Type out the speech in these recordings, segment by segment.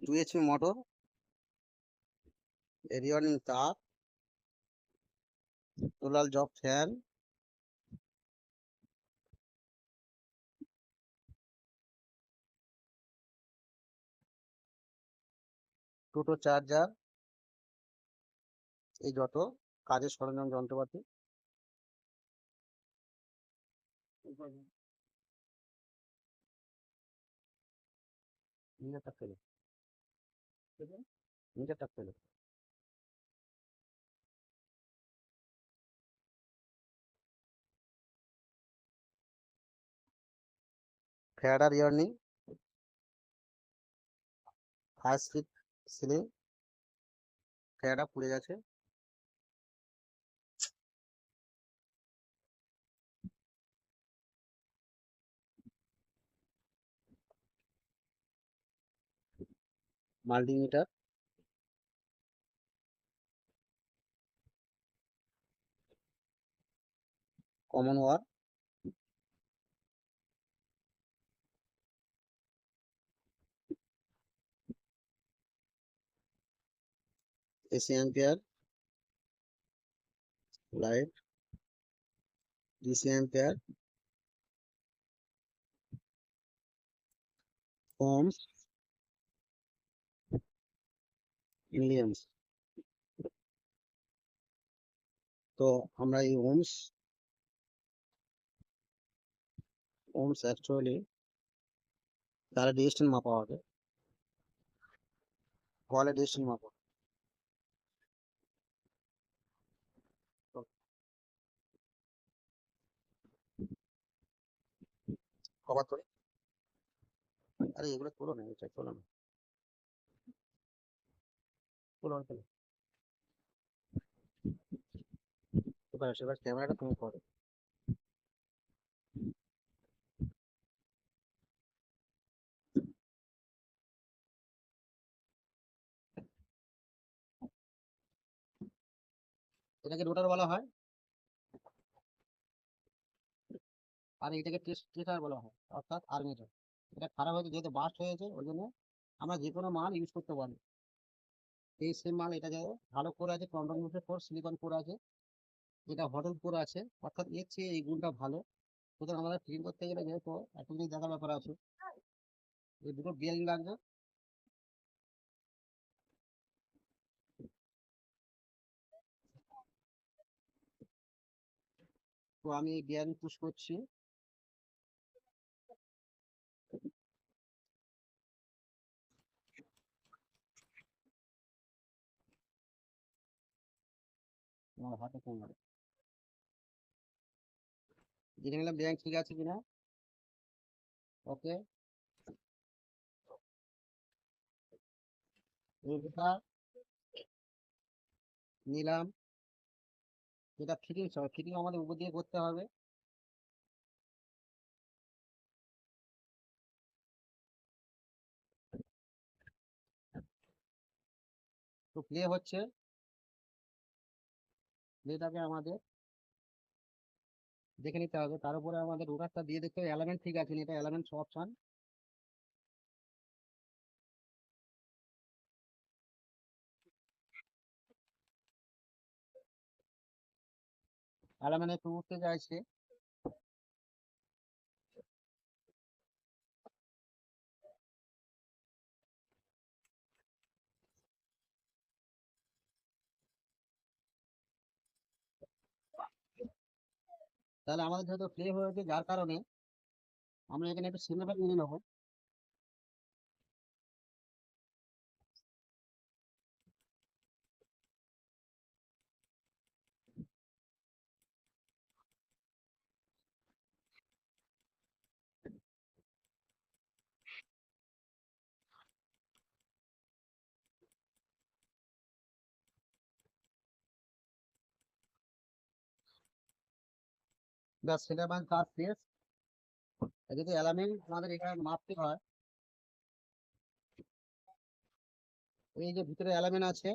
2 HP motor, rewinding তার, total job fan, toto charger, এই যত কাজের সরঞ্জাম যন্ত্রপাতি। নিজেরটা ফেলে নিজেরটা ফেলে ফ্যাডার ইয়ার্নিং, ফায়ার স্পিড সিলিং, ফ্যাডা পুড়ে গেছে। Multimeter, common wire, AC ampere, light, DC ampere, ohms, millions. তো আমরা এই ওহমস অ্যাকচুয়ালি তার রেজিস্ট্যান্স মাপা হবে, ওয়ালের রেজিস্ট্যান্স মাপা। তো কভার করে, আরে এগুলো তোলো না, এটা তোলো না, তোলো না, তোলো। এবার সেবার ক্যামেরাটা তুমি করো। এটাকে রোটার বলা হয়, আর এটাকে টেস্টার বলা হয়, অর্থাৎ আর্মেচার। এটা খারাপ হয়েছে যেহেতু বাস্ট হয়েছে, ওই জন্য আমরা যে কোনো মাল ইউজ করতে পারি। এই সেম মাল এটা যেন ভালো করে আছে, কন্ডামসের পর সিলিকন করে আছে, এটা হটল করে আছে, অর্থাৎ এর চেয়ে এই গুণটা ভালো। সুতরাং আমাদের ফিটিং করতে গেলে যেহেতু একটা জিনিস দেখার ব্যাপার আছে, এই দুটো বিয়ারিং লাগবে। তো আমি এই বিয়ারিং পুশ করছি। আমার হাতে ফোন হবে, জেনে নিলাম বিয়ারিং ঠিক আছে কিনা। ওকে, এটা নিলাম, এটা ফিটিং ফিটিং আমাদের উপর দিয়ে করতে হবে। তো প্লে হচ্ছে, প্লেটাকে আমাদের দেখে নিতে হবে। তার উপরে আমাদের রোটারটা দিয়ে দেখতে হবে অ্যালাইনমেন্ট ঠিক আছে, এটা অ্যালাইনমেন্ট অপশন। অ্যালাইনমেন্ট একটু উঠতে চাইছে, তাহলে আমাদের যেহেতু প্লে হয়েছে, যার কারণে আমরা এখানে একটু সিনেমা নিয়ে নেবো। ব্যাস, সেটা আমার কাজ শেষ। যদি অ্যালাইনমেন্ট আমাদের এখানে মাপতে হয়, এই যে ভিতরে অ্যালাইনমেন্ট আছে,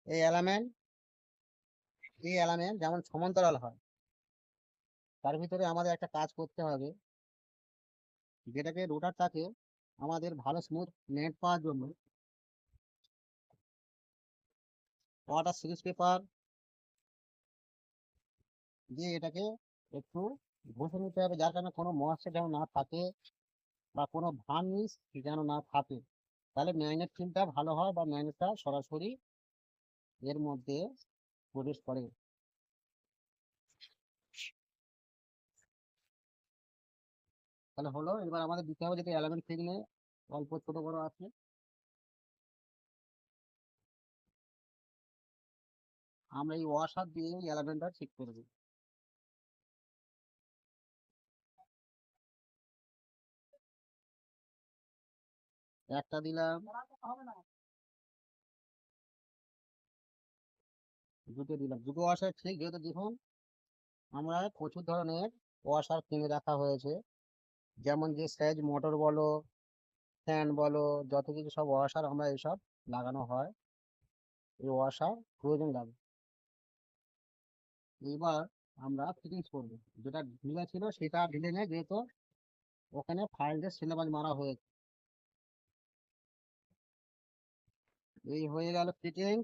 এই অ্যালাইনমেন্ট, এই অ্যালাইনমেন্ট যেমন সমান্তরাল হয়, তার ভিতরে আমাদের একটা কাজ করতে হবে, যেটাকে রোটারটাকে আমাদের ভালো স্মুথ নেট পাওয়ার জন্য ওয়াটার সিরিজ পেপার দিয়ে এটাকে একটু ঘষে নিতে হবে, যার কারণে কোনো মশলা যেন না থাকে বা কোনো ভার্নিশ যেন না থাকে। তাহলে ম্যারিনেট ফিল্মটা ভালো হয় বা ম্যারিনেটটা সরাসরি এর মধ্যে প্রবেশ করে। তাহলে হলো, এবার আমাদের দিতে হবে যেটা এলিমেন্ট ফিল্মে অল্প ছোট বড় আছে, আমরা এই ওয়াশার দিয়ে এলিমেন্টটা ঠিক করবো। একটা দিলাম, দুটো দিলাম, দুটো ওয়াশার ঠিক, যেহেতু দেখুন আমরা প্রচুর ধরনের ওয়াশার কিনে রাখা হয়েছে, যেমন যে সাইজ মোটর বলো, ফ্যান বলো, যত কিছু সব ওয়াশার আমরা এইসব লাগানো হয়, এই ওয়াশার প্রয়োজন লাগে। এবার আমরা ফিটিংস করবো, যেটা ঢিলা ছিল সেটা ঢিলে নেই, যেহেতু ওখানে ফাইলদের সিলেবাস মারা হয়েছে। এই হয়ে গেল ফিটিং।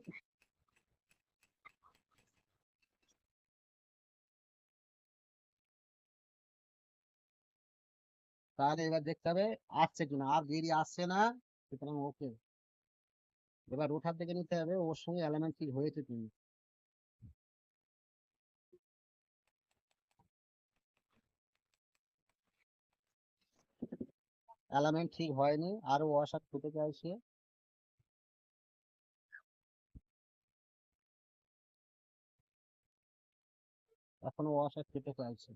তাহলে এবার দেখতে হবে আসছে কিনা, আর দেরি আসছে না, সুতরাং ওকে। এবার রোটার দেখে নিতে হবে ওর সঙ্গে অ্যালাইনমেন্ট ঠিক হয়েছে কিনা। অ্যালাইনমেন্ট ঠিক হয়নি, আরো ওয়াশার ফুটে চাইছে, এখনো ওয়াশার ফুটে চাইছে।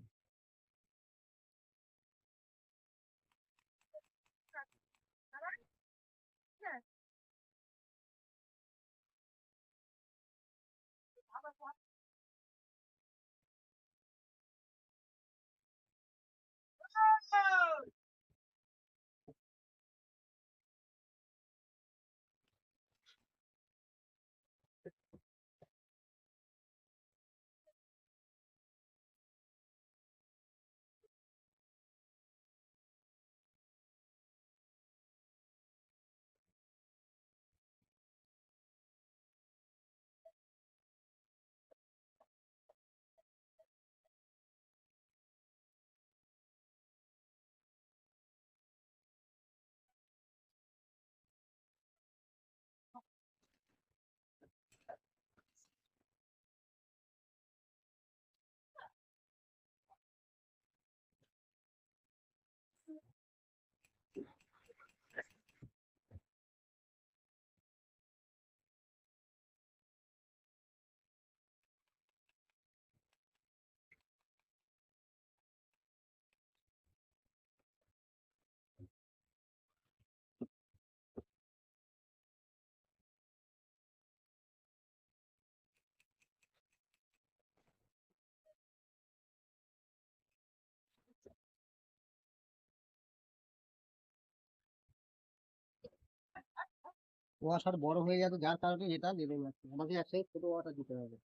ওয়াশার বড় হয়ে যাবে, যার কারণে এটা লেগে যাচ্ছে, আমাকে একসাথে ছোট ওয়াটার দিতে হবে।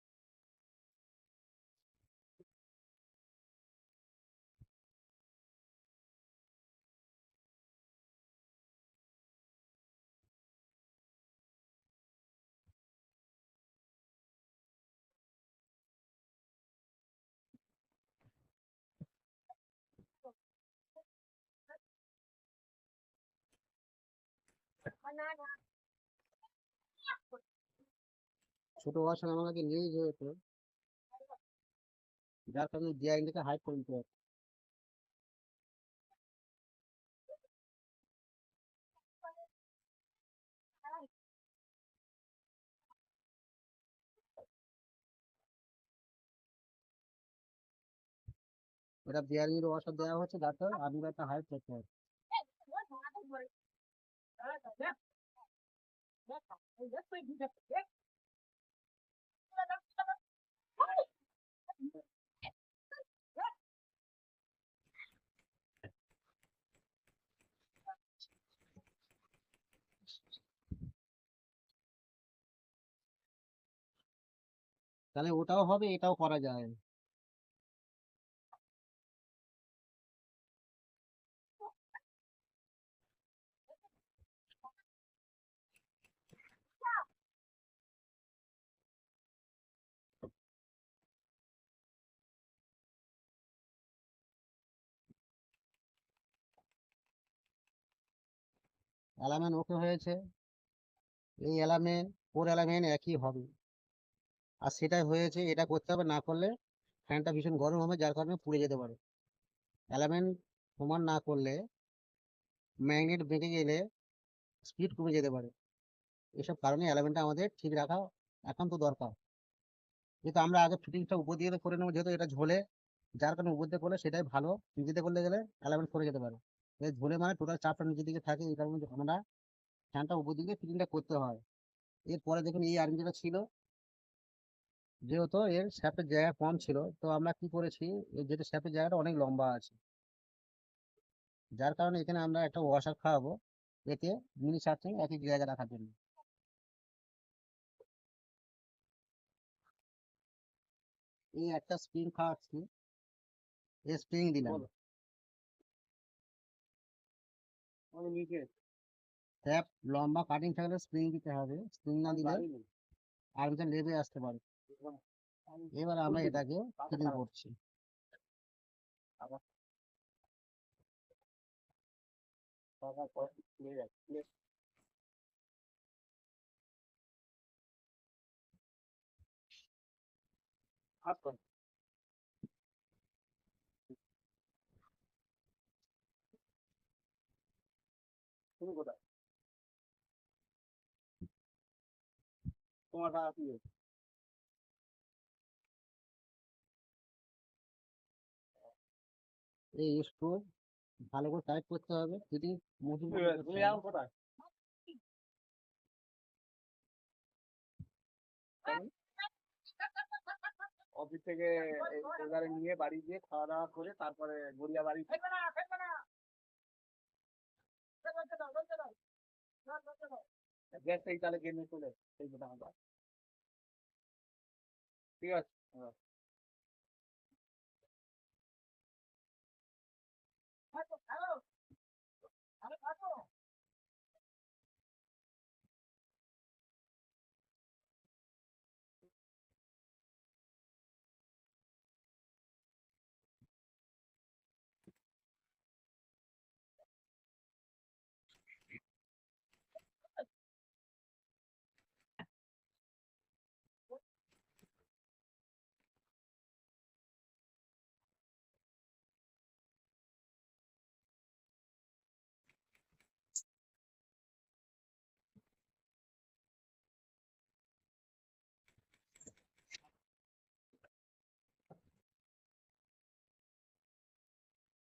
ছোট ওয়াশার আমাকে নিয়ে যেতে, যার কারণে ডিআইনটাকে হাইড করে দিতে হবে। এটা বিয়ারিং এর ওয়াশার দেওয়া হচ্ছে, যাতে আমি একটা হাইড করতে হবে। তাহলে ওটাও হবে, এটাও করা যায়। অ্যালামেন্ট ওকে হয়েছে, এই অ্যালামেন্ট ওর অ্যালামেন্ট একই হবে, আর সেটাই হয়েছে। এটা করতে হবে, না করলে ফ্যানটা ভীষণ গরম হবে, যার কারণে পুড়ে যেতে পারে। অ্যালামেন্ট সমান না করলে ম্যাগনেট বেঁকে গেলে স্পিড কমে যেতে পারে। এসব কারণে অ্যালামেন্টটা আমাদের ঠিক রাখা একান্ত দরকার। যেহেতু আমরা আগে ফিটিংসটা উপর দিয়ে করে নেবো, যেহেতু এটা ঝোলে, যার কারণে উপর দিয়ে করলে সেটাই ভালো। নিচেতে করলে গেলে অ্যালামেন্ট সরে যেতে পারে। ঝোলে মানে টোটাল চাপটা নিচের দিকে থাকে, এই কারণে আমরা ফ্যানটা উপর দিকে ফিটিংটা করতে হয়। এরপরে দেখুন এই আর্মি যেটা ছিল, যেহেতু এর শ্যাপের জায়গা কম ছিল, তো আমরা কি করেছি, এর যেটা শ্যাপের জায়গাটা অনেক লম্বা আছে, যার কারণে এখানে আমরা একটা ওয়াশার খাওয়াবো, এতে মিনি চার্জিং একই জায়গায় রাখার জন্য। এই একটা স্প্রিং খাওয়াচ্ছি, এই স্প্রিং দিলাম। ট্যাপ লম্বা কাটিং থাকলে স্প্রিং দিতে হবে, স্প্রিং না দিলে আর্মিটা লেবে আসতে পারে। এবার আমরা এটাকে ফিটিং করছি। এই স্ক্রু ভালো করে টাইট করতে হবে, ফিটিং মজবুত করতে হবে। অফিস থেকে এবারে নিয়ে বাড়ি গিয়ে খাওয়া দাওয়া করে তারপরে গড়িয়া বাড়ি গ্যাস এই তাহলে কিনে চলে সেই কথা আমরা ঠিক আছে হ্যাঁ।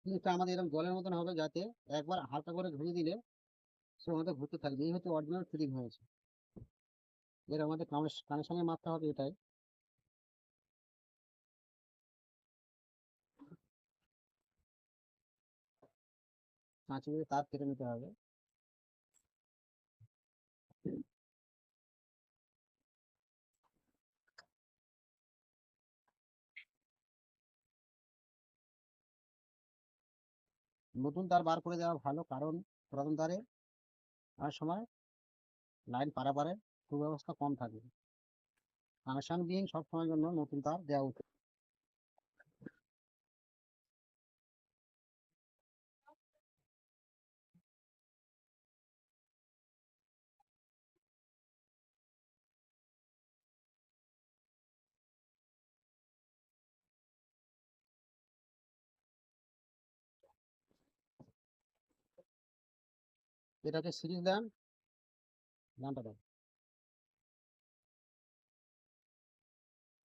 জিনিসটা আমাদের এরকম জলের মতন হবে, যাতে একবার হালকা করে ধুয়ে দিলে সে আমাদের ঘুরতে থাকবে। এই হচ্ছে অরিজিনাল ফিটিং হয়েছে। এর আমাদের কানেকশনে মারতে হবে এটাই। কাঁচি দিয়ে তার কেটে নিতে হবে। নতুন তার বার করে দেওয়া ভালো, কারণ পুরাতন তারে অনেক সময় লাইন পারাপারে সুব্যবস্থা কম থাকে। কানেকশন বিহীন সব সময়ের জন্য নতুন তার দেওয়া উচিত। এটাকে সিরিজ দেন, ল্যাম্পটা দেন।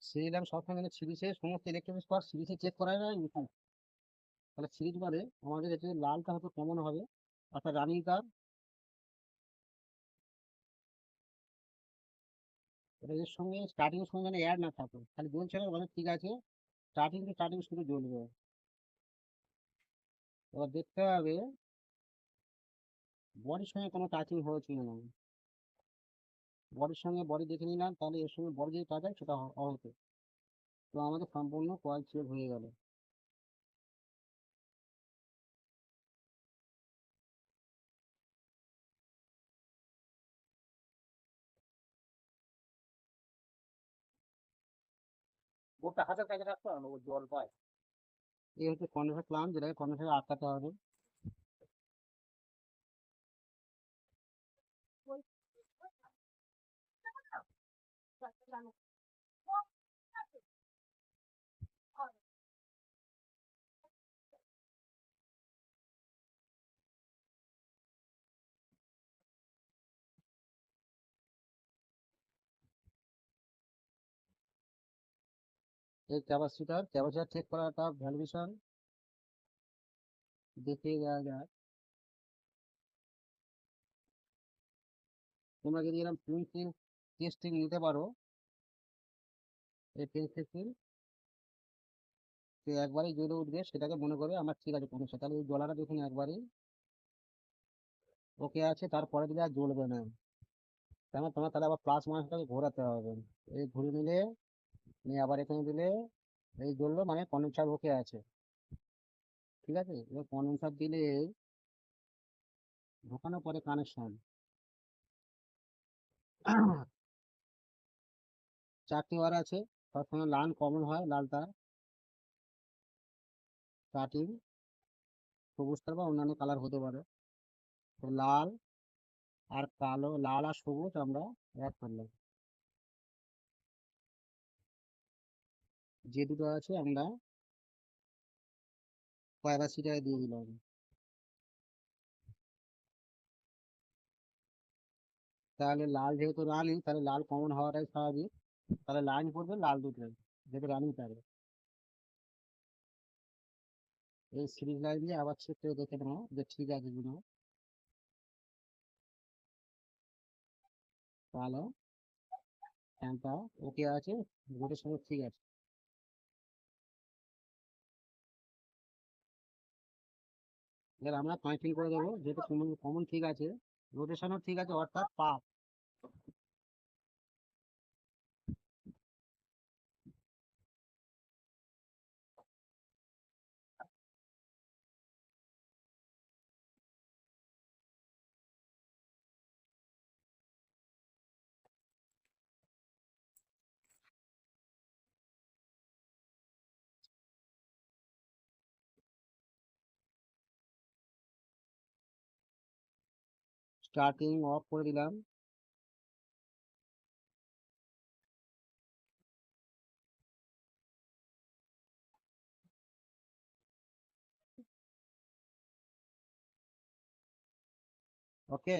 সিরিজ ল্যাম্প সবসময় সিরিজে সমস্ত ইলেকট্রনিক্স পার্ট সিরিজে চেক করা যায় উচিত। তাহলে সিরিজ মানে আমাদের এতে লালটা হয়তো কমন হবে, অর্থাৎ রানিং তার। এটা এর সঙ্গে স্টার্টিং এর সঙ্গে যেন অ্যাড না থাকে, খালি জ্বলছে না মানে ঠিক আছে, স্টার্টিং টু স্টার্টিং শুধু জ্বলবে। এবার দেখতে হবে বডির সঙ্গে কোনো টাচিং হয়েছে কিনা। বডির সঙ্গে বডি দেখে নিলাম, তাহলে এর সঙ্গে বডি যদি টাচ হয় সেটা হতে, তো আমাদের সম্পূর্ণ কয়েল চেক হয়ে গেল। ওটা হাতের কাছে রাখতে হবে না, ও জল পায় এই হচ্ছে কন্ডেন্সার ক্লাম, যেটাকে কন্ডেন্সারে আটকাতে হবে। এই ক্যাপাসিটার চেক করাটা ভ্যালুয়েশন দেখিয়ে দেওয়া যায়। তোমরা যদি এরকম পেন্সিল টেস্টিং নিতে পারো, এই পেন্সিল একবারই জ্বলে উঠবে, সেটাকে মনে করে আমার ঠিক আছে কমেছে, তাহলে এই জ্বলাটা দেখুন একবারই ওকে আছে, তারপরে দিলে আর জ্বলবে না। কেন তোমার তাহলে আবার প্লাস মাইনাসটাকে ঘোরাতে হবে, এই ঘুরে নিলে নিয়ে আবার এখানে দিলে এই জ্বললো, মানে কন্ডেন্সার ওকে আছে। ঠিক আছে, এবার কন্ডেন্সার দিলে ঢোকানোর পরে কানেকশন 4টি ওয়ার আছে। সবসময় লাল কমন হয়, লাল তার স্টার্টিং, সবুজ তার বা অন্যান্য কালার হতে পারে। তো লাল আর কালো, লাল আর সবুজ আমরা এক করলাম, যে দুটো আছে আমরা ক্যাপাসিটারে দিয়ে দিলাম। তাহলে লাল যেহেতু রানিং, তাহলে লাল কমন হওয়াটাই স্বাভাবিক, তাহলে লাইন পড়বে লাল দুটো, যেহেতু রানিং তারে। এই সিরিজ লাইন দিয়ে আবার চেক করে দেখে নাও যে ঠিক আছে কিনা। তাহলে ফ্যানটা ওকে আছে, গোটের সঙ্গে ঠিক আছে। এবার আমরা কানেক্টিং করে দেবো, যেহেতু কমন কমন ঠিক আছে, রোটেশনও ঠিক আছে, অর্থাৎ পাক। স্টার্টিং অফ করে দিলাম। ওকে,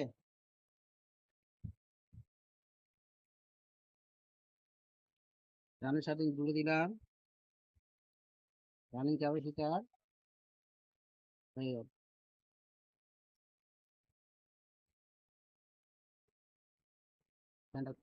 রানের সাথে জুড়ে দিলাম, রানিং ক্যাপাসিটার হয়ে গেল। ফ্যানটা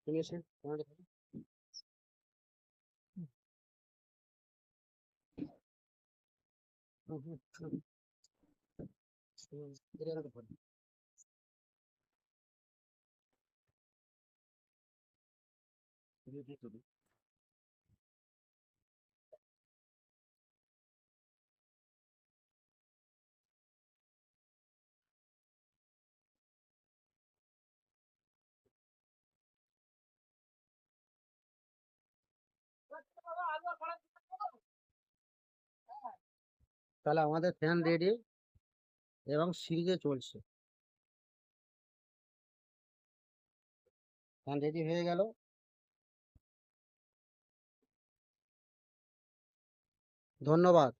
চলে এসে তাহলে আমাদের ফ্যান রেডি এবং সিরিজে চলছে। ফ্যান রেডি হয়ে গেল। ধন্যবাদ।